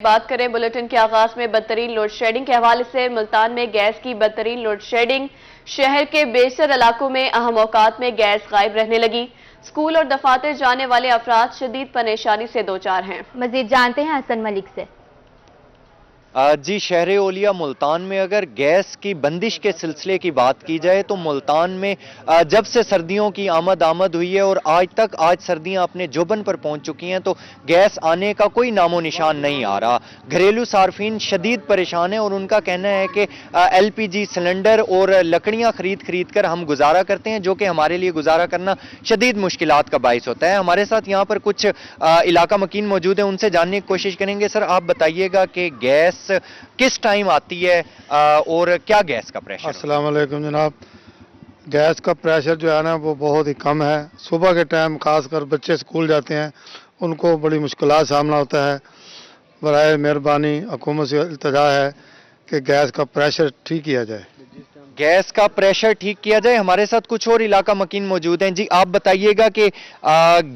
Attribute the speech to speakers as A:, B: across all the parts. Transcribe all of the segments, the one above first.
A: बात करें बुलेटिन के आगाज में बदतरीन लोड शेडिंग के हवाले से। मुल्तान में गैस की बदतरीन लोड शेडिंग, शहर के बेशतर इलाकों में अहम औकात में गैस गायब रहने लगी। स्कूल और दफातर जाने वाले अफराद शदीद परेशानी से दो चार हैं। मजीद जानते हैं हसन मलिक से।
B: जी, शहर ओलिया मुल्तान में अगर गैस की बंदिश के सिलसिले की बात की जाए तो मुल्तान में जब से सर्दियों की आमद हुई है और आज सर्दियां अपने जोबन पर पहुंच चुकी हैं तो गैस आने का कोई नामो निशान नहीं आ रहा। घरेलू सार्फिन शदीद परेशान है और उनका कहना है कि LPG सिलेंडर और लकड़ियां खरीद कर हम गुजारा करते हैं, जो कि हमारे लिए गुजारा करना शदीद मुश्किलात का बाइस होता है। हमारे साथ यहाँ पर कुछ इलाका मकीन मौजूद है, उनसे जानने की कोशिश करेंगे। सर, आप बताइएगा कि गैस किस टाइम आती है और क्या गैस का प्रेशर?
C: अस्सलाम वालेकुम जनाब। गैस का प्रेशर जो है ना वो बहुत ही कम है। सुबह के टाइम खासकर बच्चे स्कूल जाते हैं, उनको बड़ी मुश्किलात सामना होता है। बराए मेहरबानी हुकूमत से इल्तिजा है कि गैस का प्रेशर ठीक किया जाए।
B: गैस का प्रेशर ठीक किया जाए। हमारे साथ कुछ और इलाका मकीन मौजूद हैं। जी, आप बताइएगा कि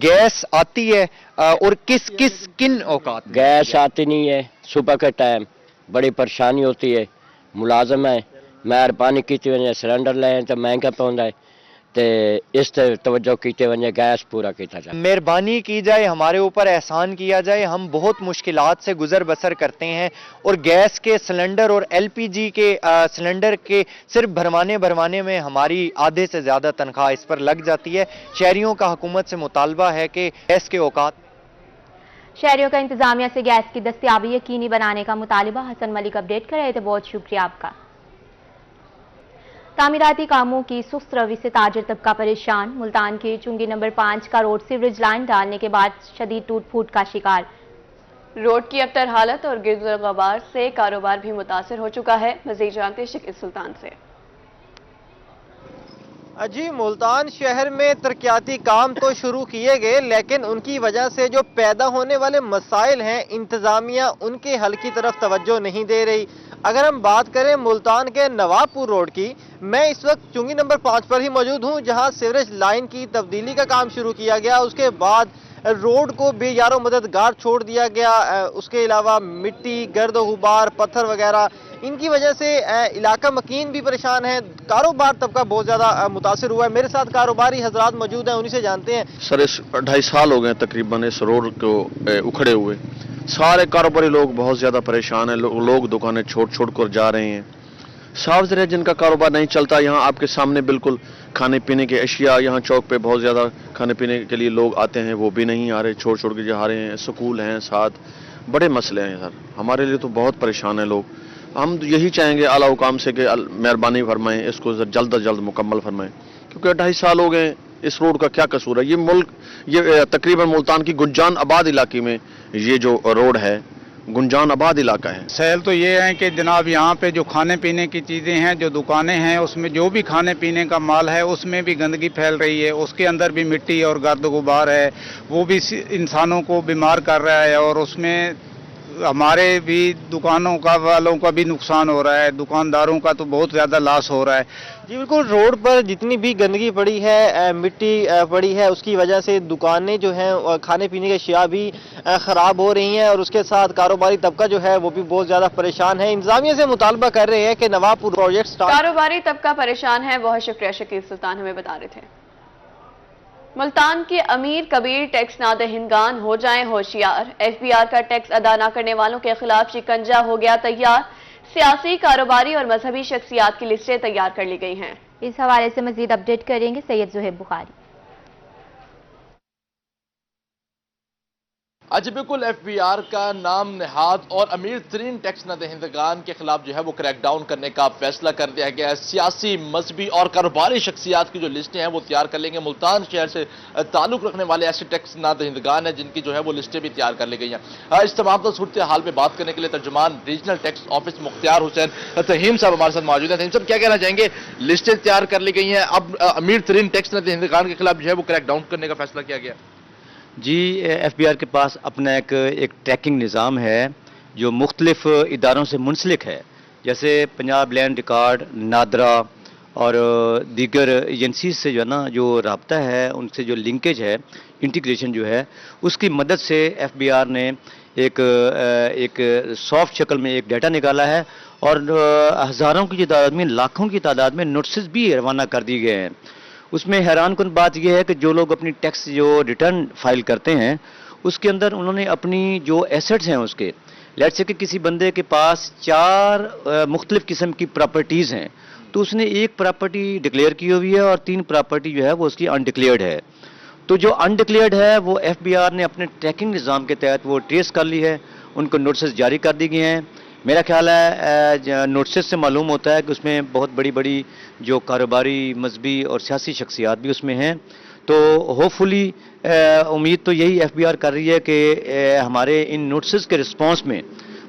B: गैस आती है और किन औकात में?
D: गैस आती नहीं है। सुबह के टाइम बड़ी परेशानी होती है। मुलाजम है, मेहरबानी की वजह सिलेंडर लें तो महंगा पौंदा है, तो इस तवज्जो की वजह गैस पूरा किया जाए।
B: मेहरबानी की जाए, हमारे ऊपर एहसान किया जाए। हम बहुत मुश्किलात से गुजर बसर करते हैं और गैस के सिलेंडर और LPG के सिलेंडर के सिर्फ भरवाने में हमारी आधे से ज़्यादा तनख्वाह इस पर लग जाती है। शहरियों का हुकूमत से मुतालबा है कि गैस के औकात
A: शहरियों का इंतजामिया से गैस की दस्तयाबी यकीनी बनाने का मुतालिबा। हसन मलिक अपडेट कर रहे थे, बहुत शुक्रिया आपका। तामीराती कामों की सुस्त रवि से ताजर तबका परेशान। मुल्तान के चुंगी नंबर 5 का रोड सीवरेज लाइन डालने के बाद शदीद टूट फूट का शिकार। रोड की अबतर हालत और गिरद गबार से कारोबार भी मुतासर हो चुका है। मजीद जानते शकील सुल्तान से।
E: जी, मुल्तान शहर में तरक्याती काम तो शुरू किए गए, लेकिन उनकी वजह से जो पैदा होने वाले मसाइल हैं, इंतजामिया उनके हल की तरफ तवज्जो नहीं दे रही। अगर हम बात करें मुल्तान के नवाबपुर रोड की, मैं इस वक्त चुंगी नंबर 5 पर ही मौजूद हूं, जहां सीवरेज लाइन की तब्दीली का काम शुरू किया गया। उसके बाद रोड को बेयारो मददगार छोड़ दिया गया। उसके अलावा मिट्टी, गर्द गुबार, पत्थर वगैरह, इनकी वजह से इलाका मकीन भी परेशान है। कारोबार तबका बहुत ज़्यादा मुतासिर हुआ है। मेरे साथ कारोबारी हजरात मौजूद हैं, उन्हीं से जानते हैं।
F: सर, इस 2.5 साल हो गए तकरीबन इस रोड को उखड़े हुए। सारे कारोबारी लोग बहुत ज़्यादा परेशान हैं। लोग दुकानें छोड़ कर जा रहे हैं। साफ ज़रा जिनका कारोबार नहीं चलता, यहाँ आपके सामने बिल्कुल खाने पीने के अशिया, यहाँ चौक पे बहुत ज़्यादा खाने पीने के लिए लोग आते हैं, वो भी नहीं आ रहे, छोड़ के जा रहे हैं। स्कूल हैं साथ, बड़े मसले हैं सर। हमारे लिए तो बहुत परेशान है लोग। हम यही चाहेंगे आला हुकाम से कि मेहरबानी फरमाएं, इसको जल्द अज जल्द मुकम्मल फरमाएं, क्योंकि 2.5 साल हो गए। इस रोड का क्या कसूर है? ये तकरीबन मुल्तान की गुंजान आबाद इलाके में ये जो रोड है, गुंजान आबाद इलाका है।
G: सैल तो ये है कि जनाब यहाँ पे जो खाने पीने की चीज़ें हैं, जो दुकानें हैं, उसमें जो भी खाने पीने का माल है उसमें भी गंदगी फैल रही है। उसके अंदर भी मिट्टी और गर्द गुबार है, वो भी इंसानों को बीमार कर रहा है और उसमें हमारे भी दुकानों का वालों का भी नुकसान हो रहा है। दुकानदारों का तो बहुत ज़्यादा लॉस हो रहा है।
E: जी बिल्कुल, रोड पर जितनी भी गंदगी पड़ी है, मिट्टी पड़ी है, उसकी वजह से दुकानें जो हैं, खाने पीने के अशिया भी ख़राब हो रही हैं और उसके साथ कारोबारी तबका जो है वो भी बहुत ज़्यादा परेशान है। इंतजामिया से मुतालबा कर रहे हैं कि नवाबपुर प्रोजेक्ट स्टार्ट।
A: कारोबारी तबका परेशान है, बहुत शुक्रिया शकील सुल्तान हमें बता रहे थे। मुल्तान के अमीर कबीर टैक्स नादहिंदगान हो जाएं होशियार। FBR का टैक्स अदा न करने वालों के खिलाफ शिकंजा हो गया तैयार। सियासी, कारोबारी और मजहबी शख्सियात की लिस्टें तैयार कर ली गई हैं। इस हवाले से मजीद अपडेट करेंगे सैयद जुहैब बुखारी।
H: आज बिल्कुल FBR का नाम नहाद और अमीर तरीन टैक्स नदहिंदगान के खिलाफ जो है वो क्रैकडाउन करने का फैसला कर दिया गया है। सियासी, मजहबी और कारोबारी शख्सियात की जो लिस्टें हैं वो तैयार कर लेंगे। मुल्तान शहर से ताल्लुक रखने वाले ऐसे टैक्स नदहिंदगान हैं जिनकी जो है वो लिस्टें भी तैयार कर ली गई हैं। इस तमाम सूरत हाल में बात करने के लिए तर्जुमान regional tax office Mukhtiar Hussain तहीम साहब हमारे साथ मौजूद हैं। तहीम साहब, क्या कहना चाहेंगे? लिस्टें तैयार कर ली गई हैं, अब अमीर तरीन टैक्स नदहिंदगान के खिलाफ जो है वो क्रैकडाउन करने का फैसला किया गया।
I: जी, FBR के पास अपना एक ट्रैकिंग निज़ाम है जो मुख्तलिफ इदारों से मुंसलिक है, जैसे पंजाब लैंड रिकॉर्ड, नादरा और दीगर एजेंसीज से जो है ना जो राब्ता है, उनसे जो लिंकेज है, इंटीग्रेशन जो है उसकी मदद से FBI ने एक सॉफ्ट शक्ल में एक डाटा निकाला है और हज़ारों की तादाद में, लाखों की तादाद में नोटिस भी रवाना कर दिए गए हैं। उसमें हैरान कुन बात यह है कि जो लोग अपनी टैक्स जो रिटर्न फाइल करते हैं उसके अंदर उन्होंने अपनी जो एसेट्स हैं उसके, लेट्स से कि किसी बंदे के पास 4 मुख्तलिफ किस्म की प्रॉपर्टीज़ हैं तो उसने एक प्रॉपर्टी डिक्लेयर की हुई है और 3 प्रॉपर्टी जो है वो उसकी अनडिक्लेयर्ड है। तो जो अनडिक्लेयर्ड है वो FBI ने अपने ट्रैकिंग निज़ाम के तहत वो ट्रेस कर ली है, उनको नोटिस जारी कर दी गए हैं। मेरा ख्याल है नोटिस से मालूम होता है कि उसमें बहुत बड़ी बड़ी जो कारोबारी, मजहबी और सियासी शख्सियात भी उसमें हैं। तो होपफुली उम्मीद तो यही FBI कर रही है कि हमारे इन नोटिस के रिस्पॉन्स में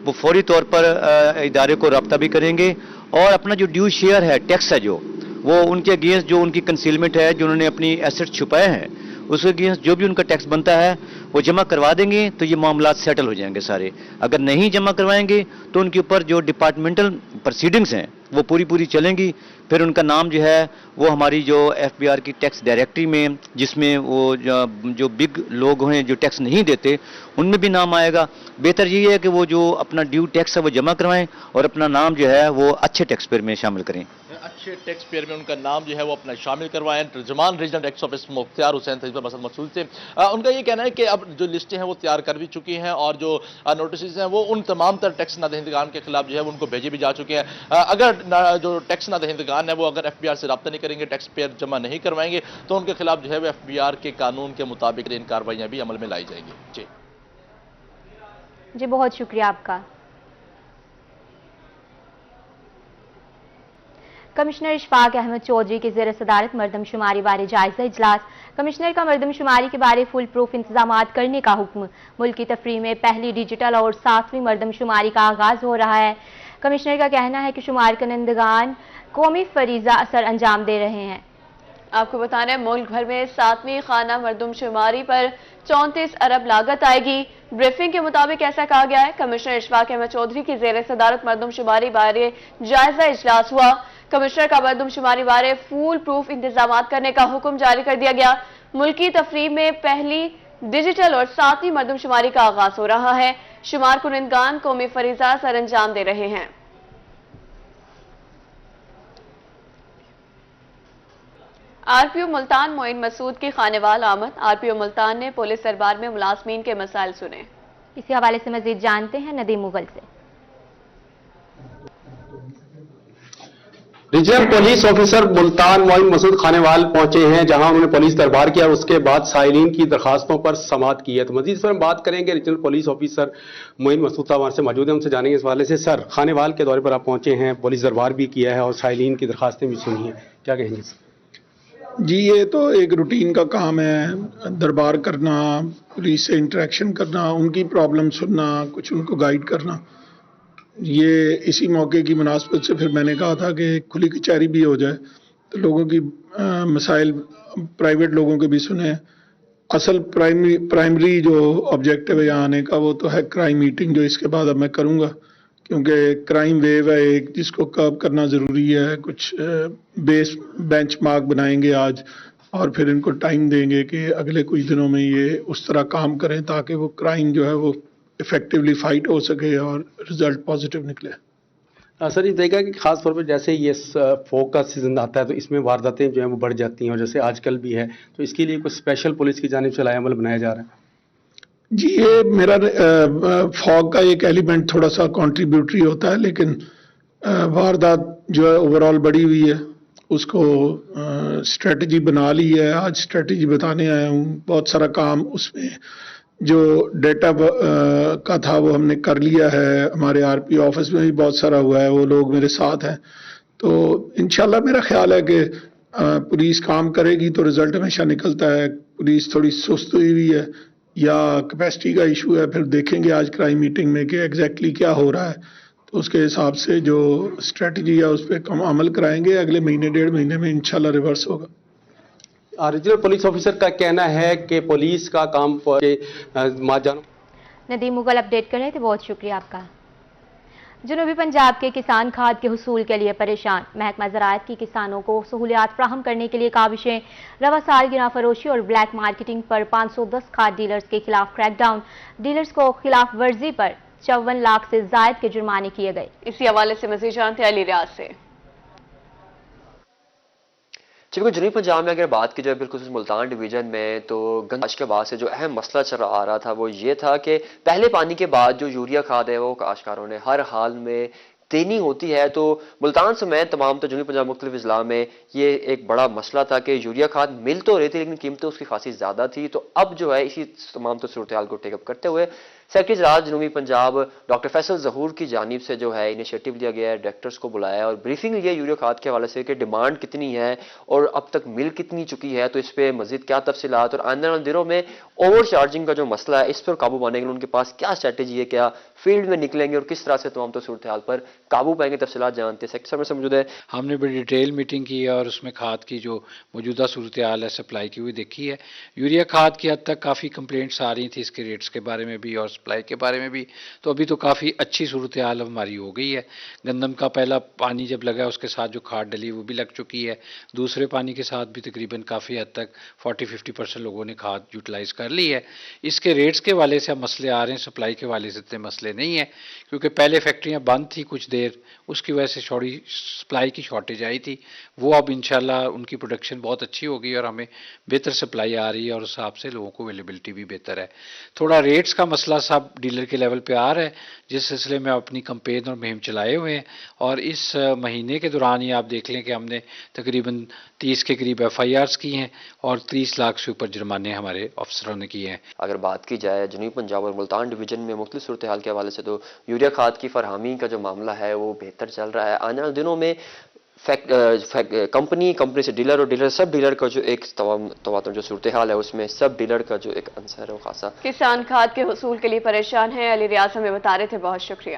I: वो फौरी तौर पर इदारे को रब्ता भी करेंगे और अपना जो ड्यू शेयर है, टैक्स है जो वो उनके अगेंस्ट जो उनकी कंसीलमेंट है, जो उन्होंने अपनी एसेट्स छुपाए हैं उसके अगेंस्ट जो भी उनका टैक्स बनता है वो जमा करवा देंगे तो ये मामला सेटल हो जाएंगे सारे। अगर नहीं जमा करवाएंगे तो उनके ऊपर जो डिपार्टमेंटल प्रोसीडिंग्स हैं वो पूरी चलेंगी। फिर उनका नाम जो है वो हमारी जो FBI की टैक्स डायरेक्टरी में, जिसमें वो जो बिग लोग हैं जो टैक्स नहीं देते उनमें भी नाम आएगा। बेहतर यही है कि वो जो अपना ड्यू टैक्स है वो जमा करवाएं और अपना नाम जो है वो अच्छे टैक्स पेयर में शामिल करें।
H: अच्छे टैक्स पेयर में उनका नाम जो है वो अपना शामिल करवाएं। तर्जुमान regional tax office Mukhtiar Hussain थे मसद मसूल से उनका ये कहना है कि अब जो लिस्टें हैं वो तैयार कर भी चुकी हैं और जो नोटिस हैं वो उन तमाम तर टैक्स नादहिंदगान के खिलाफ जो है उनको भेजे भी जा चुके हैं। अगर जो टैक्स नादहिंदगान है वो अगर FBI से रब्ता नहीं करेंगे, टैक्स पेयर जमा नहीं करवाएंगे तो उनके खिलाफ जो है वो FBI के कानून के मुताबिक इन कार्रवाइयाँ भी अमल में लाई जाएंगी।
J: जी बहुत शुक्रिया आपका। कमिश्नर इशफाक अहमद चौधरी की ज़ेर सदारत मरदमशुमारी बारे जायजा इजलास। कमिश्नर का मरदमशुमारी के बारे फुल प्रूफ इंतजामात करने का हुक्म। मुल्क की तफरीह में पहली डिजिटल और 7वीं मरदमशुमारी का आगाज हो रहा है। कमिश्नर का कहना है कि शुमार कंदगान कौमी फरीजा असर अंजाम दे रहे हैं।
A: आपको बता दें मुल्क भर में 7वीं खाना मरदमशुमारी पर 34 अरब लागत आएगी। ब्रीफिंग के मुताबिक ऐसा कहा गया है। कमिश्नर इशफाक अहमद चौधरी की ज़ेर सदारत मरदमशुमारी बारे जायजा इजलास हुआ। कमिश्नर का मरदमशुमारी बारे फुल प्रूफ इंतजामात करने का हुक्म जारी कर दिया गया। मुल्की तफरीह में पहली डिजिटल और 7वीं मरदमशुमारी का आगाज हो रहा है। शुमार कुनिंदगान कौमी फरीजा सर अंजाम दे रहे हैं। RPO मुल्तान मोइन मसूद की खानेवाल आमद। RPO मुल्तान ने पुलिस दरबार में मुलाजमीन के मसाइल सुने।
J: इसी हवाले से मजीद जानते हैं नदीम मुगल से।
K: Regional police officer Multan Moin Masood Khanewal पहुंचे हैं, जहां उन्होंने पुलिस दरबार किया और उसके बाद साइलिन की दरखास्तों पर समाअत की है। तो मजीद इस पर हम बात करेंगे। Regional police officer Moin Masood साहब हमारे से मौजूद हैं, उनसे जानेंगे इस हवाले से। सर, खानेवाल के दौरे पर आप पहुंचे हैं, पुलिस दरबार भी किया है और साइलिन की दरखास्तें भी सुनी हैं, क्या कहेंगे?
C: जी, ये तो एक रूटीन का काम है, दरबार करना, पुलिस से इंटरेक्शन करना, उनकी प्रॉब्लम सुनना, कुछ उनको गाइड करना। ये इसी मौके की मुनासबत से फिर मैंने कहा था कि खुली कचहरी भी हो जाए तो लोगों की मसाइल, प्राइवेट लोगों के भी सुने। असल प्राइमरी जो ऑब्जेक्टिव है यहाँ आने का वो तो है क्राइम मीटिंग, जो इसके बाद अब मैं करूँगा, क्योंकि क्राइम वेव है एक, जिसको कर्व करना ज़रूरी है। कुछ बेंचमार्क बनाएंगे आज और फिर इनको टाइम देंगे कि अगले कुछ दिनों में ये उस तरह काम करें ताकि वो क्राइम जो है वो इफेक्टिवली फाइट हो सके और रिजल्ट पॉजिटिव निकले।
K: सर, ये देखा कि खास तौर पर जैसे ये फोक का सीजन आता है तो इसमें वारदातें जो है वो बढ़ जाती हैं और जैसे आजकल भी है, तो इसके लिए कुछ स्पेशल पुलिस की जानिब से अमल बनाया जा रहा है?
C: जी, ये मेरा फॉग का एक एलिमेंट थोड़ा सा कंट्रीब्यूटरी होता है, लेकिन वारदात जो है ओवरऑल बढ़ी हुई है। उसको स्ट्रेटजी बना ली है, आज स्ट्रेटजी बताने आया हूँ। बहुत सारा काम उसमें जो डेटा का था वो हमने कर लिया है। हमारे RPO ऑफिस में भी बहुत सारा हुआ है, वो लोग मेरे साथ हैं। तो इंशाल्लाह मेरा ख्याल है कि पुलिस काम करेगी तो रिजल्ट हमेशा निकलता है। पुलिस थोड़ी सुस्त हुई हुई है या कैपेसिटी का इशू है, फिर देखेंगे आज क्राइम मीटिंग में कि एग्जैक्टली क्या हो रहा है, तो उसके हिसाब से जो स्ट्रेटजी है उस पर अमल कराएंगे। अगले महीने 1.5 महीने में इंशाल्लाह रिवर्स होगा।
K: रीजनल पुलिस ऑफिसर का कहना है कि पुलिस का काम
J: नदीम मुगल अपडेट कर रहे थे, बहुत शुक्रिया आपका। جنوبی پنجاب کے کسان کھاد کے حصول کے لیے پریشان، محکمہ زراعت کی کسانوں کو سہولیات فراہم کرنے کے لیے کاوشیں، رواں سال گنا فروشی اور بلیک مارکیٹنگ پر 510 کھاد ڈیلرز کے خلاف کریک ڈاؤن، ڈیلرز کو خلاف ورزی پر 54 لاکھ سے زائد کے جرمانے کیے گئے۔
A: اسی حوالے سے مزید جانتے ہیں علی ریاض سے۔
L: جبکہ جنوبی پنجاب میں اگر بات کی جائے بالخصوص ملتان ڈویژن میں تو گندش کے بعد سے جو اہم مسئلہ چل آ رہا تھا وہ یہ تھا کہ پہلے پانی کے بعد جو یوریا کھاد ہے وہ کاشتکاروں نے ہر حال میں دینی ہوتی ہے، تو ملتان سمیت تمام تو جنوبی پنجاب مختلف اضلاع میں یہ ایک بڑا مسئلہ تھا کہ یوریا کھاد مل تو رہی تھی لیکن قیمتیں اس کی خاصی زیادہ تھی۔ تو اب جو ہے اسی تمام تو صورتحال کو ٹیک اپ کرتے ہوئے سیکرٹری زراعت جنوبی پنجاب ڈاکٹر فیصل ظہور کی جانب سے جو ہے انیشیٹو لیا گیا ہے، ڈائریکٹرز کو بلایا اور بریفنگ لی ہے یوریا کھاد کے حوالے سے کہ ڈیمانڈ کتنی ہے اور اب تک مل کتنی چکی ہے، تو اس پہ مزید کیا تفصیلات اور آنے والے دنوں میں اوور چارجنگ کا جو مسئلہ ہے اس پر قابو پانے کے لیے ان کے پاس کیا اسٹریٹجی ہے، کیا فیلڈ میں نکلیں گے اور کس طرح سے تمام تو صورتحال پر قابو پائیں گے، تفصیلات جانتے ہیں۔ سیکٹری صاحب سے موجود ہے۔
M: ہم نے بڑی ڈیٹیل میٹنگ کی ہے اور اس میں کھاد کی جو موجودہ صورتحال ہے سپلائی کی ہوئی دیکھی ہے۔ یوریا کھاد کی حد تک کافی کمپلینٹس آ رہی تھیں اس کے ریٹس کے بارے میں بھی اور سپلائی کے بارے میں بھی، تو ابھی تو کافی اچھی صورتحال ہماری ہو گئی ہے۔ گندم کا پہلا پانی جب لگا اس کے ساتھ جو کھاد ڈلی وہ بھی لگ چکی ہے، دوسرے پانی کے ساتھ بھی تقریباً کافی حد تک 40-50% لوگوں نے کھاد یوٹیلائز کر لی ہے۔ اس کے ریٹس کے حوالے سے اب مسئلے آ رہے ہیں، سپلائی کے حوالے سے اتنے مسئلے نہیں ہیں کیونکہ پہلے فیکٹریاں بند تھی کچھ دیر، اس کی وجہ سے سپلائی کی شارٹیج آئی تھی، وہ اب انشاءاللہ ان کی پروڈکشن بہت اچھی ہوگی اور ہمیں بہتر سپلائی آ رہی ہے اور اس حساب سے لوگوں کو اویلیبلٹی بھی بہتر ہے۔ تھوڑا ریٹس کا مسئلہ سب ڈیلر کے لیول پہ آ رہا ہے، جس سلسلے میں اپنی کمپین اور مہم چلائے ہوئے ہیں اور اس مہینے کے دوران ہی آپ دیکھ لیں کہ ہم نے تقریباً 30 کے قریب FIRs کی ہیں اور 30 لاکھ سے اوپر جرمانے ہمارے افسروں نے کیے ہیں۔
L: اگر بات کی جائے جنوبی پنجاب اور ملتان ڈویژن میں مختلف صورتحال کے حوالے سے تو یوریا کھاد کی فراہمی کا جو معاملہ ہے وہ بہتر چل رہا ہے۔ آنے والے دنوں میں کمپنی سے ڈیلر اور ڈیلر سب ڈیلر کا جو ایک تواتر جو صورتحال ہے اس میں سب ڈیلر کا جو ایک عنصر ہے وہ خاصا۔
A: کسان کھاد کے حصول کے لیے پریشان ہیں، علی ریاض ہمیں بتا رہے تھے، بہت شکریہ۔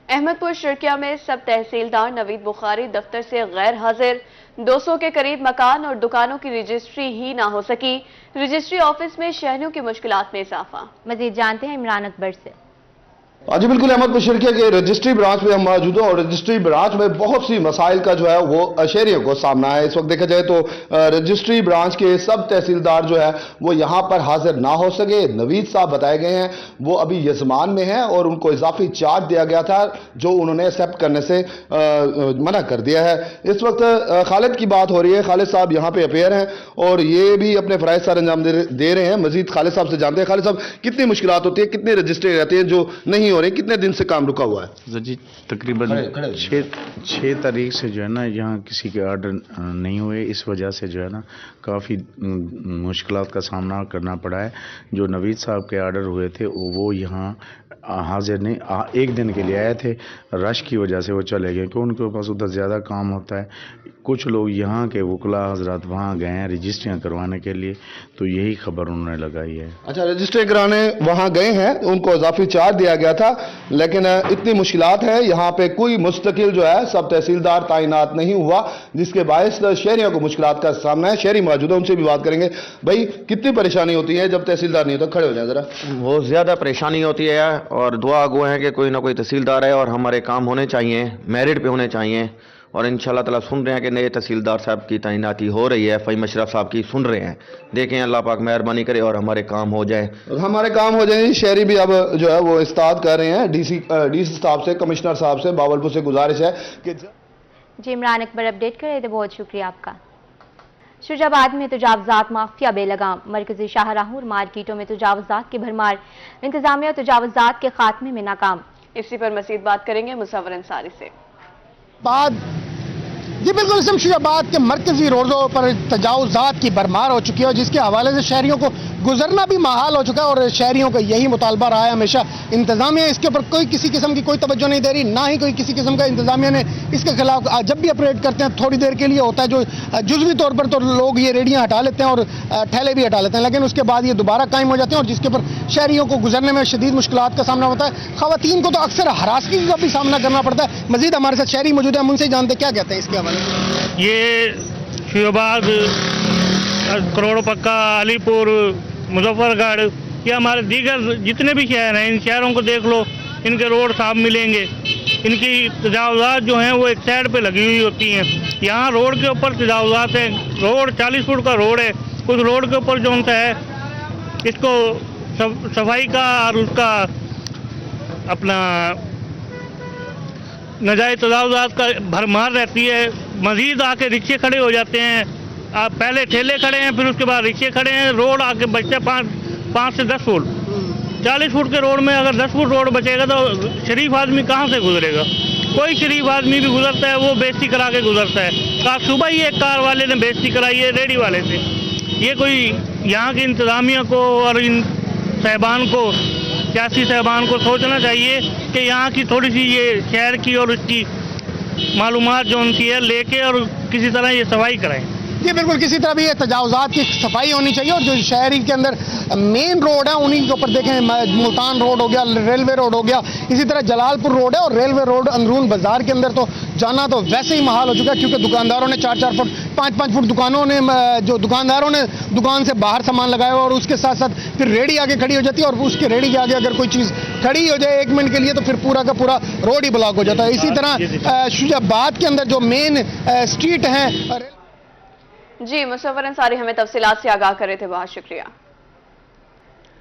A: احمد پور شرکیہ میں سب تحصیلدار نوید بخاری دفتر سے غیر حاضر، 200 کے قریب مکان اور دکانوں کی رجسٹری ہی نہ ہو سکی، رجسٹری آفس میں شہریوں کی مشکلات میں اضافہ۔
J: مزید جانتے ہیں عمران اکبر سے۔
N: جی بالکل، احمد پور شرکیہ کے رجسٹری برانچ میں ہم موجود ہیں اور رجسٹری برانچ میں بہت سی مسائل کا جو ہے وہ شہریوں کو سامنا ہے۔ اس وقت دیکھا جائے تو رجسٹری برانچ کے سب تحصیلدار جو ہے وہ یہاں پر حاضر نہ ہو سکے۔ نوید صاحب بتائے گئے ہیں وہ ابھی یزمان میں ہیں اور ان کو اضافی چارج دیا گیا تھا جو انہوں نے ایکسیپٹ کرنے سے منع کر دیا ہے۔ اس وقت خالد کی بات ہو رہی ہے، خالد صاحب یہاں پہ اپیئر ہیں اور یہ بھی اپنے فرائض سر انجام دے رہے ہیں۔ مزید خالد صاحب سے جانتے ہیں، خالد صاحب کتنی مشکلات ہوتی ہیں، کتنے رجسٹری رہتے ہیں جو نہیں ہو رہے، کتنے دن سے کام رکا ہوا ہے؟
O: جی تقریباً 6 تاریخ سے جو ہے نا یہاں کسی کے آرڈر نہیں ہوئے، اس وجہ سے جو ہے نا کافی مشکلات کا سامنا کرنا پڑا ہے۔ جو نوید صاحب کے آرڈر ہوئے تھے وہ یہاں حاضر نہیں، ایک دن کے لیے آئے تھے، رش کی وجہ سے وہ چلے گئے کیونکہ ان کے پاس ادھر زیادہ کام ہوتا ہے۔ کچھ لوگ یہاں کے وکلاء حضرات وہاں گئے ہیں رجسٹریاں کروانے کے لیے، تو یہی خبر انہوں نے لگائی ہے۔
N: اچھا، رجسٹری کرانے وہاں گئے ہیں، ان کو اضافی چارج دیا گیا تھا، لیکن اتنی مشکلات ہیں یہاں پہ کوئی مستقل جو ہے سب تحصیلدار تعینات نہیں ہوا، جس کے باعث شہریوں کو مشکلات کا سامنا ہے۔ شہری موجود ہے، ان سے بھی بات کریں گے۔ بھائی کتنی پریشانی ہوتی ہے جب تحصیلدار نہیں ہوتا؟ کھڑے ہو جائیں ذرا۔
P: بہت زیادہ پریشانی ہوتی ہے اور دعا گو ہے کہ کوئی نہ کوئی تحصیلدار ہے اور ہمارے کام ہونے چاہیے، میرٹ پہ ہونے چاہیے، اور انشاءاللہ تعالیٰ سن رہے ہیں کہ نئے تحصیلدار صاحب کی تعیناتی ہو رہی ہے، فہیم اشرف صاحب کی سن رہے ہیں، دیکھیں اللہ پاک مہربانی کرے اور ہمارے کام ہو جائے۔
N: ہمارے کام ہو جائیں۔ شہری بھی اب جو ہے وہ استاد کر رہے ہیں، ڈی سی صاحب سے، کمشنر صاحب سے، باولپور سے گزارش ہے کہ
J: جی عمران اکبر اپڈیٹ کر رہے تھے، بہت شکریہ آپ کا۔ شجاع آباد میں تجاوزات مافیا بے لگام، مرکزی شاہراہوں اور مارکیٹوں میں تجاوزات کی بھرمار، انتظامیہ تجاوزات کے خاتمے میں ناکام۔
A: اسی پر مزید بات کریں گے مصور انصاری سے۔
Q: جی بالکل، اسم شجاع آباد کے مرکزی روڈوں پر تجاوزات کی بھرمار ہو چکی ہے اور جس کے حوالے سے شہریوں کو گزرنا بھی محال ہو چکا ہے اور شہریوں کا یہی مطالبہ رہا ہے ہمیشہ۔ انتظامیہ اس کے اوپر کوئی کسی قسم کی کوئی توجہ نہیں دے رہی، نہ ہی کوئی کسی قسم کا انتظامیہ نے اس کے خلاف جب بھی آپریٹ کرتے ہیں تھوڑی دیر کے لیے ہوتا ہے، جو جزوی طور پر تو لوگ یہ ریڑیاں ہٹا لیتے ہیں اور ٹھیلے بھی ہٹا لیتے ہیں، لیکن اس کے بعد یہ دوبارہ قائم ہو جاتے ہیں اور جس کے اوپر شہریوں کو گزرنے میں شدید مشکلات کا سامنا ہوتا ہے۔ خواتین کو تو اکثر ہراسگی کا بھی سامنا کرنا پڑتا ہے۔ مزید ہمارے ساتھ شہری موجود ہیں، ہم ان سے جانتے کیا کہتے ہیں اس کے حوالے سے۔
R: یہ شجاع آباد، کروڑ پکا، علی پور، مظفر گڑھ، یہ ہمارے دیگر جتنے بھی شہر ہیں، ان شہروں کو دیکھ لو، ان کے روڈ صاف ملیں گے، इनकी तजावज़ात जो हैं वो एक साइड पे लगी हुई होती हैं। यहाँ रोड के ऊपर तजावज़ात हैं, रोड 40 फुट का रोड है, उस रोड के ऊपर जो है इसको सफाई का और उसका अपना नजायज़ तजावज़ात का भरमार रहती है। मज़ीद आके रिक्शे खड़े हो जाते हैं, आप पहले ठेले खड़े हैं, फिर उसके बाद रिक्शे खड़े हैं, रोड आके बचता है 5 से 10 फुट। 40 फुट के रोड में अगर 10 फुट रोड बचेगा तो शरीफ आदमी कहाँ से गुजरेगा? कोई शरीफ आदमी भी गुजरता है वो बेइज्जती करा के गुजरता है। आज सुबह ही एक कार वाले ने बेइज्जती कराई है रेडी वाले से। ये कोई यहाँ की इंतज़ामिया को और इन साहबान को, सियासी साहबान को सोचना चाहिए कि यहाँ की थोड़ी सी ये शहर की और उसकी मालूमात जो उनकी है लेके और किसी तरह ये सफाई कराएं।
Q: जी बिल्कुल, किसी तरह भी ये तजावज़ात की सफाई होनी चाहिए। और जो शहरी के अंदर मेन रोड है उन्हीं के ऊपर देखें, मुल्तान रोड हो गया, रेलवे रोड हो गया, इसी तरह जलालपुर रोड है और रेलवे रोड अंदरून बाजार के अंदर तो जाना तो वैसे ही महाल हो चुका है, क्योंकि दुकानदारों ने 4-4 फुट 5-5 फुट दुकानदारों ने दुकान से बाहर सामान लगाया और उसके साथ साथ फिर रेडी आगे खड़ी हो जाती है और उसके रेडी के आगे अगर कोई चीज़ खड़ी हो जाए 1 मिनट के लिए तो फिर पूरा का पूरा रोड ही ब्लॉक हो जाता है। इसी तरह शुजाबाद के अंदर जो मेन स्ट्रीट हैं।
A: जी मुसव्वर अंसारी हमें तफसीलात से आगाह कर रहे थे, बहुत शुक्रिया।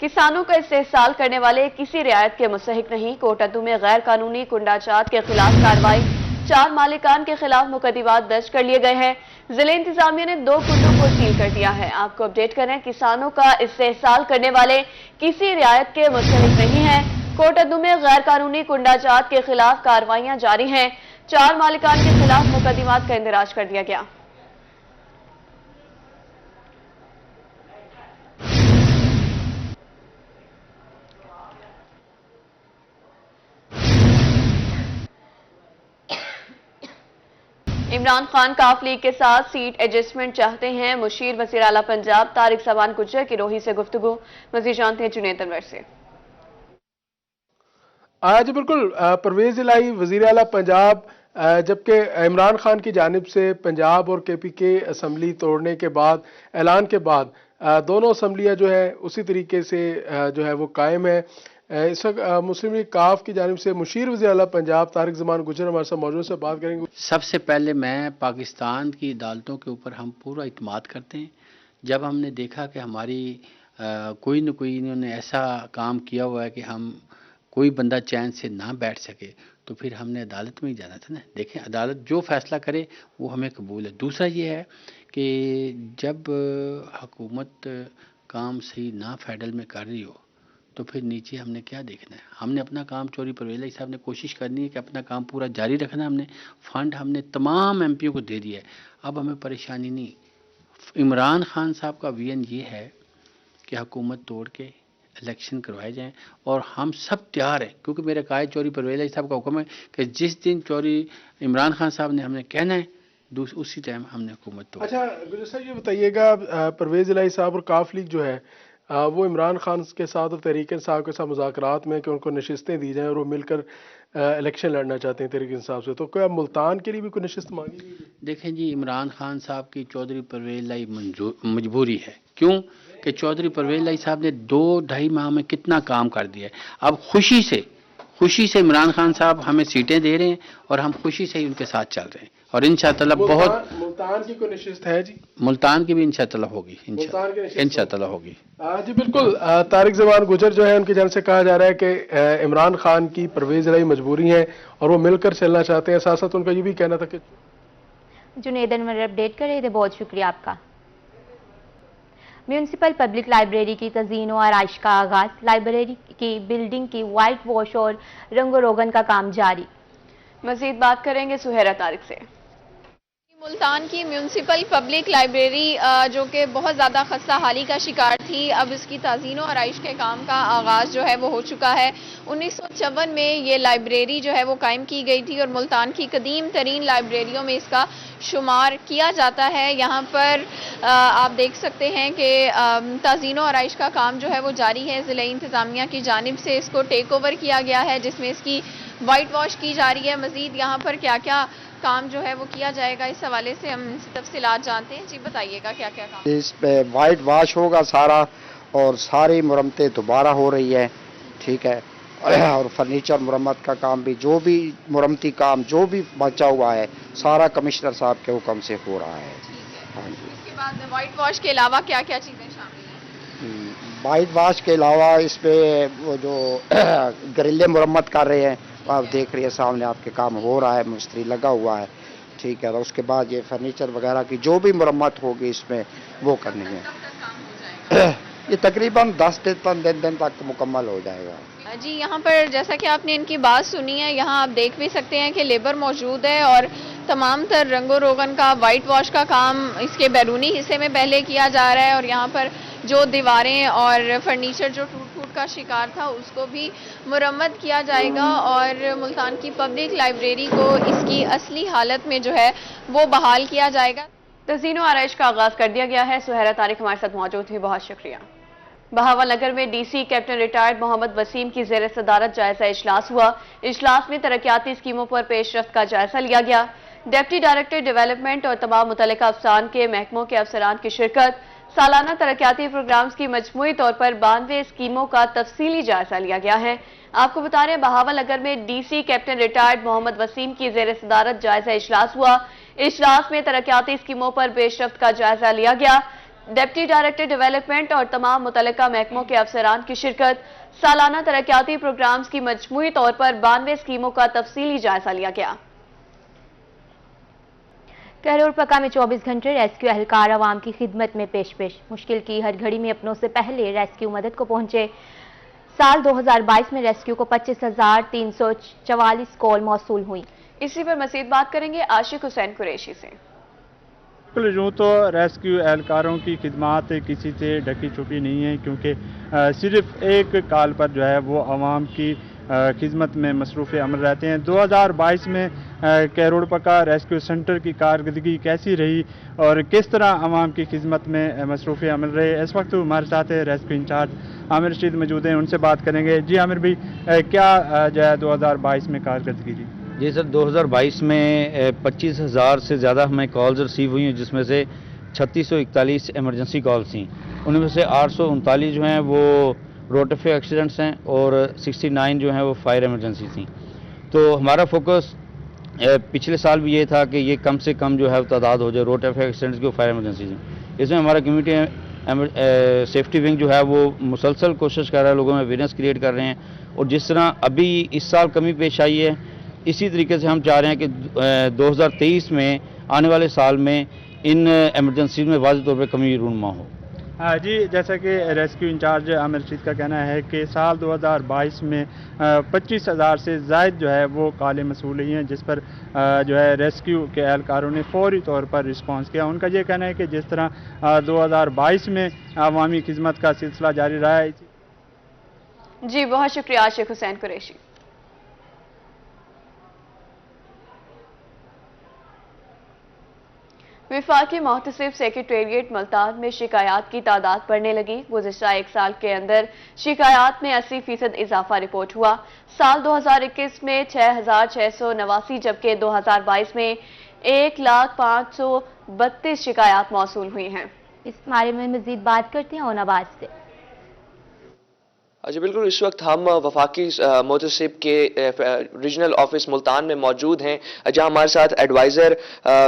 A: किसानों का इस्तेहसाल करने वाले किसी रियायत के मुस्तहिक नहीं, कोटद्दू में गैर कानूनी कुंडाचात के खिलाफ कार्रवाई, 4 मालिकान के खिलाफ मुकदमात दर्ज कर लिए गए हैं। जिले इंतजामिया ने 2 कुंडों को सील कर दिया है। आपको अपडेट करें, किसानों का इस्तेहसाल करने वाले किसी रियायत के मुस्तहिक नहीं है। कोटद्दू में गैर कानूनी कुंडाचात के खिलाफ कार्रवाइयां जारी हैं, 4 मालिकान के खिलाफ मुकदमात का इंदराज कर दिया गया। इमरान खान काफ लीग के साथ सीट एडजस्टमेंट चाहते हैं, मुशीर वज़ीर आला पंजाब तारिक जमान गुज्जर की रोही से गुफ्तगू। मज़ीद जानते हैं जुनैद अनवर से।
S: आज बिल्कुल परवेज इलाही वज़ीर आला पंजाब, जबकि इमरान खान की जानिब से पंजाब और KPK असम्बली तोड़ने के बाद, ऐलान के बाद दोनों असम्बलियाँ जो है उसी तरीके से जो है वो कायम है। इस वक्त मुस्लिम लीग काफ की जानिब से मुशीर वज़ीर आला पंजाब तारिक जमान गुज्जर हमारे साथ मौजूद से बात करेंगे।
M: सबसे पहले मैं पाकिस्तान की अदालतों के ऊपर हम पूरा इत्मीनान करते हैं। जब हमने देखा कि हमारी कोई न कोई इन्होंने ऐसा काम किया हुआ है कि हम कोई बंदा चैन से ना बैठ सके, तो फिर हमने अदालत में ही जाना था ना। देखें, अदालत जो फैसला करे वो हमें कबूल है। दूसरा ये है कि जब हुकूमत काम सही ना फेडरल में कर रही हो तो फिर नीचे हमने क्या देखना है। हमने अपना काम, चोरी परवेज इलाही साहब ने कोशिश करनी है कि अपना काम पूरा जारी रखना है। हमने फंड हमने तमाम MPओ को दे दिया है, अब हमें परेशानी नहीं। इमरान खान साहब का विजन ये है कि हुकूमत तोड़ के इलेक्शन करवाए जाएं और हम सब तैयार हैं, क्योंकि मेरे कायद चौधरी परवेज इलाही साहब का हुक्म है कि जिस दिन चौधरी इमरान खान साहब ने हमने कहना है उसी टाइम हमने हुकूमत तोड़।
S: अच्छा गुज्जर साहब, ये बताइएगा, परवेज इलाही साहब और काफ लीग जो है वो इमरान खान के साथ और तहरीक इंसाफ के साथ मुज़ाकरात में कि उनको नशिस्तें दी जाएं और वो मिलकर इलेक्शन लड़ना चाहते हैं तहरीक इंसाफ से, तो क्या मुल्तान के लिए भी कोई नशिस्त मांगी गई?
M: देखें जी, इमरान खान साहब की चौधरी परवेज इलाही मजबूरी है। क्यों कि चौधरी परवेज इलाही साहब ने 2-2.5 माह में कितना काम कर दिया है। अब खुशी से इमरान खान साहब हमें सीटें दे रहे हैं और हम खुशी से ही उनके साथ चल रहे हैं और इंशाअल्लाह बहुत।
S: मुल्तान की कोई नशिस्त है जी?
M: मुल्तान की भी इंशाअल्लाह होगी, इंशाअल्लाह होगी।
S: जी बिल्कुल, तारिक जमान गुजर जो है उनकी जानिब से कहा जा रहा है कि इमरान खान की परवेज इलाही मजबूरी है और वो मिलकर चलना चाहते हैं। साथ साथ उनका ये भी कहना था कि
J: जुनैद अनवर अपडेट कर रहे थे, बहुत शुक्रिया आपका। म्यूनसिपल पब्लिक लाइब्रेरी की तज़ीन और आराइश का आगाज, लाइब्रेरी की बिल्डिंग की वाइट वॉश और रंगो रोगन का काम जारी।
A: मजीद बात करेंगे सुहेरा तारिक से।
T: मुल्तान की म्यूनसिपल पब्लिक लाइब्रेरी जो कि बहुत ज़्यादा खस्ता हाली का शिकार थी, अब इसकी ताज़ीन और आराइश के काम का आगाज़ जो है वो हो चुका है। 1954 में ये लाइब्रेरी जो है वो कायम की गई थी और मुल्तान की कदीम तरीन लाइब्रेरियों में इसका शुमार किया जाता है। यहाँ पर आप देख सकते हैं कि ताज़ीन और आराइश का काम जो है वो जारी है। ज़िला इंतज़ामिया की जानिब से इसको टेक ओवर किया गया है, जिसमें इसकी वाइट वॉश की जा रही है। मज़ीद यहाँ पर क्या क्या काम जो है वो किया जाएगा, इस हवाले से हम तफसीलात जानते हैं। जी बताइएगा क्या क्या काम?
U: इस पे वाइट वॉश होगा सारा और सारी मुरम्मतें दोबारा हो रही है, ठीक है। और फर्नीचर मुरम्मत का काम भी, जो भी मुरम्मती काम जो भी बचा हुआ है सारा कमिश्नर साहब के हुक्म से हो रहा है। हाँ जी।
T: इसके बाद वाइट वॉश के अलावा क्या क्या चीज़ें शामिल हैं?
U: वाइट वॉश के अलावा इस पे वो जो ग्रिलें मुरम्मत कर रहे हैं, आप देख रही है सामने आपके काम हो रहा है, मिस्त्री लगा हुआ है, ठीक है। तो उसके बाद ये फर्नीचर वगैरह की जो भी मुरम्मत होगी इसमें वो करनी है। ये तकरीबन 10 दिन तक मुकम्मल हो जाएगा।
T: जी, यहाँ पर जैसा कि आपने इनकी बात सुनी है, यहाँ आप देख भी सकते हैं कि लेबर मौजूद है और तमाम तर रंगो रोगन का वाइट वॉश का काम इसके बैरूनी हिस्से में पहले किया जा रहा है और यहाँ पर जो दीवारें और फर्नीचर जो टूट फूट का शिकार था उसको भी मुरम्मत किया जाएगा और मुल्तान की पब्लिक लाइब्रेरी को इसकी असली हालत में जो है वो बहाल किया जाएगा।
A: तज़ीन व आराइश का आगाज कर दिया गया है। सुहैरा तारिक हमारे साथ मौजूद थी, बहुत शुक्रिया। बहावलनगर में DC captain retired Mohammad Waseem की ज़ेर सदारत जायजा इजलास हुआ। इजलास में तरक्याती स्कीमों पर पेशरफ्त का जायजा लिया गया। डिप्टी डायरेक्टर डेवलपमेंट और तमाम मुतल्लिका अफसरान के महकमों के अफसरान की शिरकत। सालाना तरक्याती प्रोग्राम्स की मजमूई तौर पर 92 स्कीमों का तफसीली जायजा लिया गया है। आपको बता रहे हैं बहावलनगर में DC captain retired Mohammad Waseem की ज़ेर सदारत जायजा इजलास हुआ। इजलास में तरक्याती स्कीमों पर पेशरफ्त का जायजा लिया गया। डिप्टी डायरेक्टर डेवलपमेंट और तमाम मुतल्लिका महकमों के अफसरान की शिरकत। सालाना तरक्याती प्रोग्राम्स की मजमूई तौर पर 92 स्कीमों का तफसीली जायजा लिया गया।
J: कहलोर पक्का में 24 घंटे रेस्क्यू एहलकार आवाम की खिदमत में पेश मुश्किल की हर घड़ी में अपनों से पहले रेस्क्यू मदद को पहुंचे। साल 2022 में रेस्क्यू को 25,344 कॉल मौसूल हुई।
A: इसी पर मजीद बात करेंगे आशिक हुसैन कुरैशी से।
V: यूँ तो रेस्क्यू एहलकारों की खिदमात किसी से ढकी छुपी नहीं है, क्योंकि सिर्फ एक कॉल पर जो है वो आवाम की खिदमत में मसरूफ़ अमल रहते हैं। 2022 में कहलोर पक्का रेस्क्यू सेंटर की कारकर्दगी कैसी रही और किस तरह आवाम की खिदमत में मसरूफ़ अमल रहे, इस वक्त हमारे साथ है रेस्क्यू इंचार्ज आमिर रशीद मौजूद हैं, उनसे बात करेंगे। जी आमिर भाई, क्या जो है 2022 में कारकर्दगी रही?
I: जी सर, 2022 में 25,000 से ज़्यादा हमें कॉल्स रिसीव हुई हैं, जिसमें से 3641 एमरजेंसी कॉल्स थी। उनमें से 839 जो हैं वो रोड ट्रैफिक एक्सीडेंट्स हैं और 69 जो हैं वो फायर एमरजेंसी थी। तो हमारा फोकस पिछले साल भी ये था कि ये कम से कम जो है तादाद हो जाए रोड ट्रैफिक एक्सीडेंट्स की, फायर एमरजेंसी थी। इसमें हमारा कम्युनिटी सेफ्टी विंग जो है वो मुसलसल कोशिश कर रहा है, लोगों में अवेयरनेस क्रिएट कर रहे हैं और जिस तरह अभी इस साल कमी पेश आई है, इसी तरीके से हम चाह रहे हैं कि 2023 में आने वाले साल में इन एमरजेंसी में वाज़ेह तौर पर कमी रूनमा हो।
V: जी, जैसा कि रेस्क्यू इंचार्ज आमिर रशीद का कहना है कि साल 2022 में 25,000 से ज़ायद जो है वो कॉलें मसूल हुई हैं, जिस पर जो है रेस्क्यू के एहलकारों ने फौरी तौर पर रिस्पांस किया। उनका ये कहना है कि जिस तरह 2022 में अवामी खिदमत का सिलसिला जारी रहा है।
A: जी, बहुत शुक्रिया आशिक हुसैन कुरैशी। वफाकी मोहतसिब सेक्रेटेरिएट मुल्तान में शिकायत की तादाद बढ़ने लगी। गुज़िश्ता एक साल के अंदर शिकायत में 80% इजाफा रिपोर्ट हुआ। साल 2021 में 6,689 जबकि 2022 में 1,05,32 शिकायत मौसूल हुई हैं।
J: इस बारे में मजीद बात करते हैं ओनाबाद से।
L: जी बिल्कुल, इस वक्त हम वफाकी मोहतसिब के रीजनल ऑफिस मुल्तान में मौजूद हैं, जहां हमारे साथ एडवाइज़र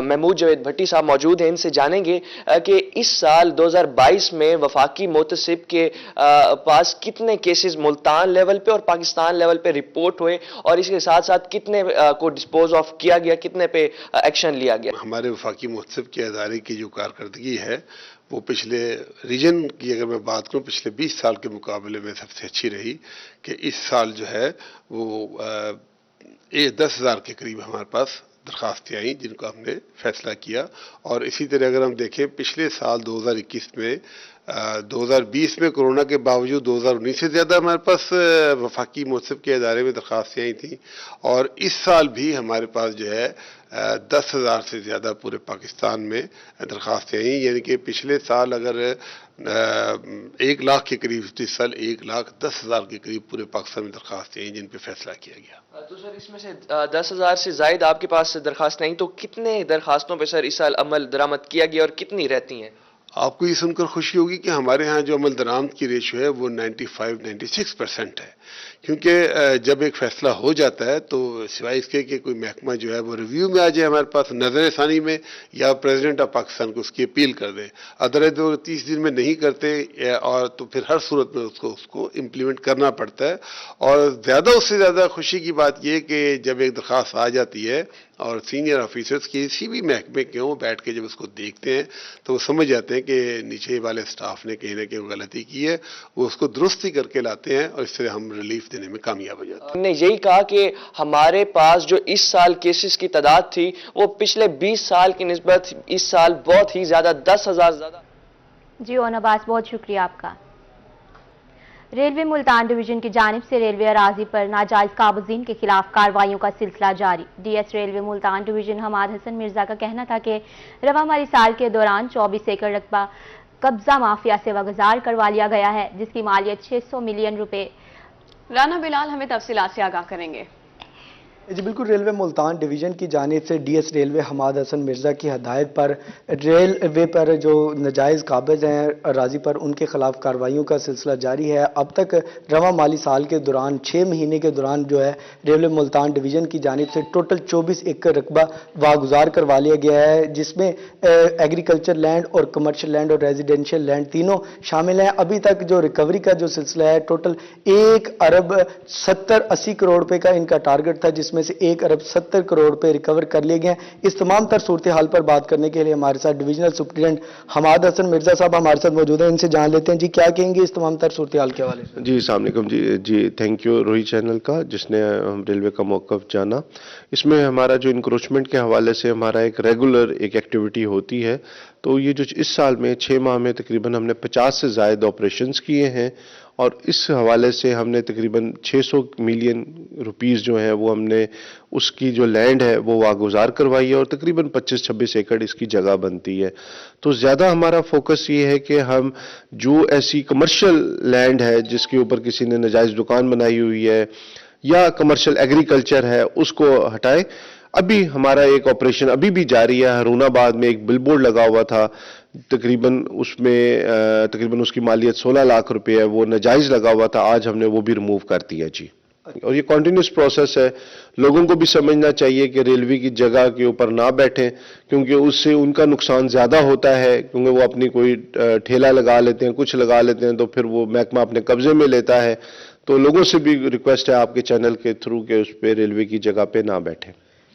L: महमूद जवेद भट्टी साहब मौजूद हैं। इनसे जानेंगे कि इस साल 2022 में वफाकी मोहतसिब के पास कितने केसेस मुल्तान लेवल पे और पाकिस्तान लेवल पे रिपोर्ट हुए और इसके साथ साथ कितने को डिस्पोज ऑफ किया गया, कितने पे एक्शन लिया गया।
W: हमारे वफाकी मोहतसिब के अदारे की जो कारकर्दगी है वो पिछले रीजन की अगर मैं बात करूं पिछले 20 साल के मुकाबले में सबसे अच्छी रही कि इस साल जो है वो 10,000 के करीब हमारे पास दरख्वास्तें आई जिनको हमने फैसला किया। और इसी तरह अगर हम देखें पिछले साल 2021 में 2020 में कोरोना के बावजूद 2019 से ज़्यादा हमारे पास वफाकी मोहतसिब के अदारे में दरख्वास्तें आई थी और इस साल भी हमारे पास जो है 10,000 से ज़्यादा पूरे पाकिस्तान में दरख्वास्तें आई। यानी कि पिछले साल अगर 1 लाख के करीब, इस साल 1,10,000 के करीब पूरे पाकिस्तान में दरख्वास्तें आई जिन पर फैसला किया गया।
L: तो सर इसमें से 10,000 से ज़ायद आपके पास दरख्वास्तें आई, तो कितने दरख्वास्तों पर सर इस साल अमल दरामद किया गया और कितनी रहती हैं?
W: आपको ये सुनकर खुशी होगी कि हमारे यहाँ जो अमल दरामद की रेशो है वो 95-96% है। क्योंकि जब एक फैसला हो जाता है तो सिवाय इसके कि कोई महकमा जो है वो रिव्यू में आ जाए हमारे पास नजर षानी में, या प्रेसिडेंट ऑफ पाकिस्तान को उसकी अपील कर दे, अदरवाइज वो 30 दिन में नहीं करते, और तो फिर हर सूरत में उसको इम्प्लीमेंट करना पड़ता है। और उससे ज़्यादा खुशी की बात यह कि जब एक दरख्वास्त आ जाती है और सीनियर ऑफिसर्स किसी भी महकमे के हों, बैठ के जब उसको देखते हैं तो वो समझ जाते हैं कि नीचे वाले स्टाफ ने कहीं ना कहीं गलती की है, वो उसको दुरुस्त ही करके लाते हैं और इस तरह हम रिलीफ देने में कामयाब हो जाते हैं।
B: हमने यही कहा कि हमारे पास जो इस साल केसेस की तादाद थी वो पिछले 20 साल की निस्बत इस साल बहुत ही ज्यादा, 10,000 ज्यादा।
J: जी ओन अब्बास, बहुत शुक्रिया आपका। रेलवे मुल्तान डिवीजन की जानिब से रेलवे अराजी पर नाजायज काबजीन के खिलाफ कार्रवाइयों का सिलसिला जारी। DS railway Multan division Hammad Hassan Mirza का कहना था कि रवा माली साल के दौरान 24 एकड़ रकबा कब्जा माफिया से वागुजार करवा लिया गया है, जिसकी मालियत 600 मिलियन रुपए।
A: राना बिलाल हमें तफसीलात से आगाह करेंगे।
D: जी बिल्कुल, रेलवे मुल्तान डिवीज़न की जानिब से डीएस रेलवे हमाद हसन मिर्ज़ा की हदायत पर रेलवे पर जो नाजायज़ काबिज हैं अराजी पर उनके खिलाफ कार्रवाइयों का सिलसिला जारी है। अब तक रवा माली साल के दौरान 6 महीने के दौरान जो है रेलवे मुल्तान डिवीज़न की जानिब से टोटल 24 एकड़ रकबा वागुजार करवा लिया गया है, जिसमें एग्रीकल्चर लैंड और कमर्शियल लैंड और रेजिडेंशियल लैंड तीनों शामिल हैं। अभी तक जो रिकवरी का जो सिलसिला है टोटल 1 अरब 70-80 करोड़ रुपए का इनका टारगेट था, जिसमें से 1 अरब 70 करोड़ रुपए रिकवर कर लिए गए। इस तमाम तर सूरत हाल पर बात करने के लिए हमारे साथ डिविजनल सुप्रीडेंट हमाद हसन मिर्जा साहब हमारे साथ मौजूद हैं। इनसे जान लेते हैं जी क्या कहेंगे इस तमाम तर सूरत हाल के हवाले से।
F: जी अस्सलाम वालेकुम। जी थैंक यू रोही चैनल का जिसने हम रेलवे का मौक़िफ़ जाना। इसमें हमारा जो इंक्रोचमेंट के हवाले से हमारा एक रेगुलर एक एक्टिविटी होती है, तो ये जो इस साल में 6 माह में तकरीबन हमने 50 से ज़ायद ऑपरेशंस किए हैं और इस हवाले से हमने तकरीबन 600 मिलियन रुपीस जो है वो हमने उसकी जो लैंड है वो वागुजार करवाई है और तकरीबन 25-26 एकड़ इसकी जगह बनती है। तो ज़्यादा हमारा फोकस ये है कि हम जो ऐसी कमर्शियल लैंड है जिसके ऊपर किसी ने नाजायज़ दुकान बनाई हुई है या कमर्शियल एग्रीकल्चर है उसको हटाए। अभी हमारा एक ऑपरेशन अभी भी जारी है। हरूनाबाद में एक बिलबोर्ड लगा हुआ था, तकरीबन उसकी मालियत 16 लाख रुपए है, वो नाजायज लगा हुआ था, आज हमने वो भी रिमूव कर दिया जी। और ये कॉन्टिन्यूस प्रोसेस है। लोगों को भी समझना चाहिए कि रेलवे की जगह के ऊपर ना बैठें, क्योंकि उससे उनका नुकसान ज़्यादा होता है, क्योंकि वो अपनी कोई ठेला लगा लेते हैं, कुछ लगा लेते हैं, तो फिर वो महकमा अपने कब्जे में लेता है। तो लोगों से भी रिक्वेस्ट है आपके चैनल के थ्रू कि उस पर रेलवे की जगह पे ना बैठें।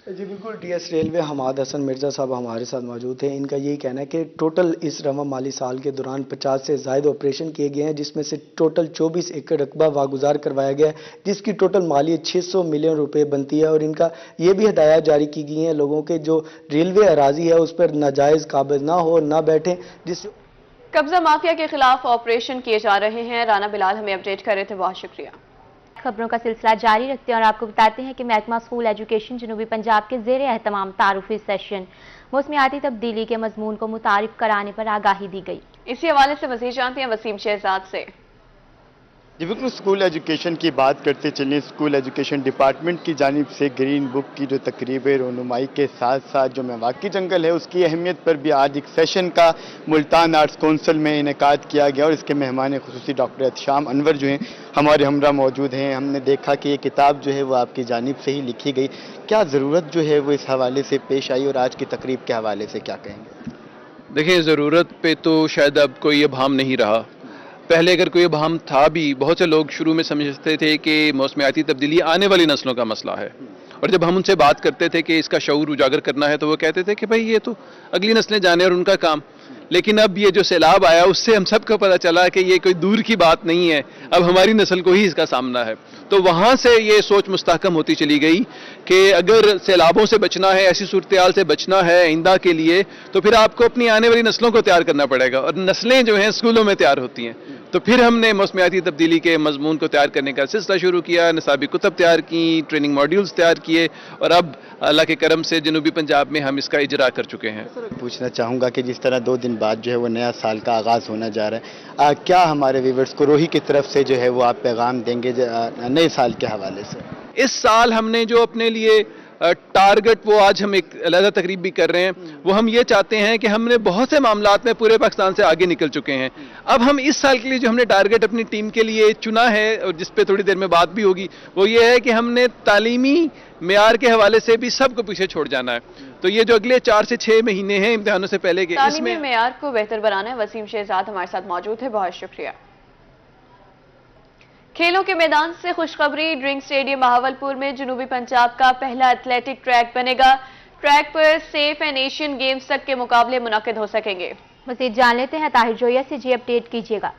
D: जी बिल्कुल, डीएस रेलवे हमाद हसन मिर्ज़ा साहब हमारे साथ मौजूद हैं। इनका यही कहना है कि टोटल इस रवा माली साल के दौरान 50 से ज़ायद ऑपरेशन किए गए हैं, जिसमें से टोटल 24 एकड़ रकबा वागुजार करवाया गया है, जिसकी टोटल मालियत 600 मिलियन रुपए बनती है। और इनका ये भी हदायत जारी की गई हैं लोगों के जो रेलवे अराजी है उस पर नाजायज़ काबिज ना हो, ना बैठें। जिससे
A: कब्जा माफिया के खिलाफ ऑपरेशन किए जा रहे हैं। राना बिलाल हमें अपडेट कर रहे थे, बहुत शुक्रिया।
J: खबरों का सिलसिला जारी रखते हैं और आपको बताते हैं कि महकमा स्कूल एजुकेशन जनूबी पंजाब के ज़ेरे एहतमाम तारुफी सेशन मौसमियाती तब्दीली के मजमून को मुतारिफ कराने पर आगाही दी गई। इसी हवाले से मज़ीद जानते हैं वसीम शहजाद से।
X: जी बिल्कुल, स्कूल एजुकेशन की बात करते चलें। स्कूल एजुकेशन डिपार्टमेंट की जानिब से ग्रीन बुक की जो तकरीब रहनुमाई के साथ साथ जो मेवाकी जंगल है उसकी अहमियत पर भी आज एक सेशन का मुल्तान आर्ट्स काउंसिल में इनेकाद किया गया और इसके मेहमान खुसूसी डॉक्टर एहतशाम अनवर जो हैं हमारे हमरा मौजूद हैं। हमने देखा कि ये किताब जो है वो आपकी जानिब से ही लिखी गई, क्या ज़रूरत जो है वो इस हवाले से पेश आई और आज की तकरीब के हवाले से क्या कहेंगे?
Y: देखिए, ज़रूरत पे तो शायद अब कोई अभाम नहीं रहा। पहले अगर कोई अभाम था भी, बहुत से लोग शुरू में समझते थे कि मौसमियाती तब्दीली आने वाली नस्लों का मसला है, और जब हम उनसे बात करते थे कि इसका शऊर उजागर करना है तो वो कहते थे कि भाई ये तो अगली नस्लें जाने और उनका काम। लेकिन अब ये जो सैलाब आया उससे हम सबको पता चला कि ये कोई दूर की बात नहीं है, अब हमारी नस्ल को ही इसका सामना है। तो वहाँ से ये सोच मुस्तहकम होती चली गई कि अगर सैलाबों से बचना है, ऐसी सूरत हाल से बचना है आइंदा के लिए, तो फिर आपको अपनी आने वाली नस्लों को तैयार करना पड़ेगा, और नस्लें जो हैं स्कूलों में तैयार होती हैं। तो फिर हमने मौसमियाती तब्दीली के मजमून को तैयार करने का सिलसिला शुरू किया, निसाबी कुतब तैयार की, ट्रेनिंग मॉड्यूल्स तैयार किए, और अब अल्लाह के करम से जनूबी पंजाब में हम इसका इजरा कर चुके हैं।
X: पूछना चाहूँगा कि जिस तरह 2 दिन बाद जो है वो नया साल का आगाज़ होना जा रहा है, क्या हमारे व्यूअर्स को रोही की तरफ से जो है वो आप पैगाम देंगे नए साल के हवाले से?
Y: इस साल हमने जो अपने लिए टारगेट वो आज हम एक अलग तकरीब भी कर रहे हैं, वो हम ये चाहते हैं कि हमने बहुत से मामलात में पूरे पाकिस्तान से आगे निकल चुके हैं। अब हम इस साल के लिए जो हमने टारगेट अपनी टीम के लिए चुना है और जिस पे थोड़ी देर में बात भी होगी, वो ये है कि हमने तालीमी मेयार के हवाले से भी सबको पीछे छोड़ जाना है। तो ये जो अगले 4 से 6 महीने हैं इम्तिहानों से पहले के,
A: तालीमी मेयार को बेहतर बनाना है। वसीम शहजाद हमारे साथ मौजूद है, बहुत शुक्रिया। खेलों के मैदान से खुशखबरी, ड्रिंक स्टेडियम बहावलपुर में जनूबी पंजाब का पहला एथलेटिक ट्रैक बनेगा। ट्रैक पर सेफ एंड एशियन गेम्स तक के मुकाबले मुनक्किद हो सकेंगे।
J: मज़ीद जान लेते हैं ताहिर जोया से, जी अपडेट कीजिएगा।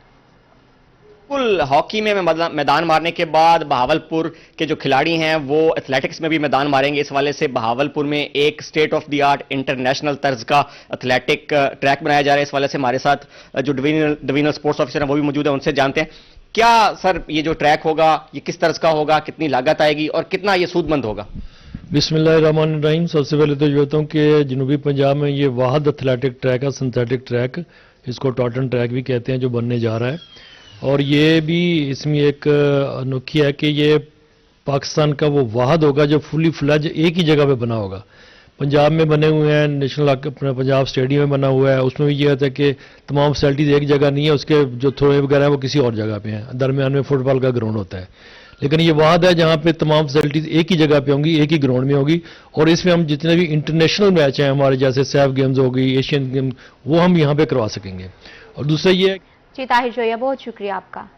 C: बिल्कुल, हॉकी में मैदान मारने के बाद बहावलपुर के जो खिलाड़ी हैं वो एथलेटिक्स में भी मैदान मारेंगे। इस वाले से बहावलपुर में एक state of the art international तर्ज का एथलेटिक ट्रैक बनाया जा रहा है। इस वाले से हमारे साथ जो डिवीजनल स्पोर्ट्स ऑफिसर हैं वो भी मौजूद है, उनसे जानते हैं क्या सर ये जो ट्रैक होगा ये किस तर्ज का होगा, कितनी लागत आएगी और कितना ये सूदमंद होगा।
E: बिस्मिल्लाहिर्रहमानिर्रहीम। सबसे पहले तो ये होता हूँ कि जनूबी पंजाब में ये वाहद एथलेटिक ट्रैक है, सिंथेटिक ट्रैक, इसको टॉटन ट्रैक भी कहते हैं, जो बनने जा रहा है। और ये भी इसमें एक अनोखी है कि ये पाकिस्तान का वो वाहद होगा जो फुली फ्लज एक ही जगह पे बना होगा। पंजाब में बने हुए हैं, नेशनल अपना पंजाब स्टेडियम में बना हुआ है, उसमें भी ये होता है कि तमाम फैसिलिटीज एक जगह नहीं है, उसके जो थ्रोए वगैरह है वो किसी और जगह पे हैं, दरमियान में फुटबॉल का ग्राउंड होता है। लेकिन ये वाहद है जहाँ पे तमाम फैसिलिटीज एक ही जगह पे होंगी, एक ही ग्राउंड में होगी, और इसमें हम जितने भी इंटरनेशनल मैच हैं हमारे, जैसे सैफ गेम्स होगी, एशियन गेम्स, वो हम यहाँ पे करवा सकेंगे। और दूसरा ये
J: जी ताहिर जोया, बहुत शुक्रिया आपका।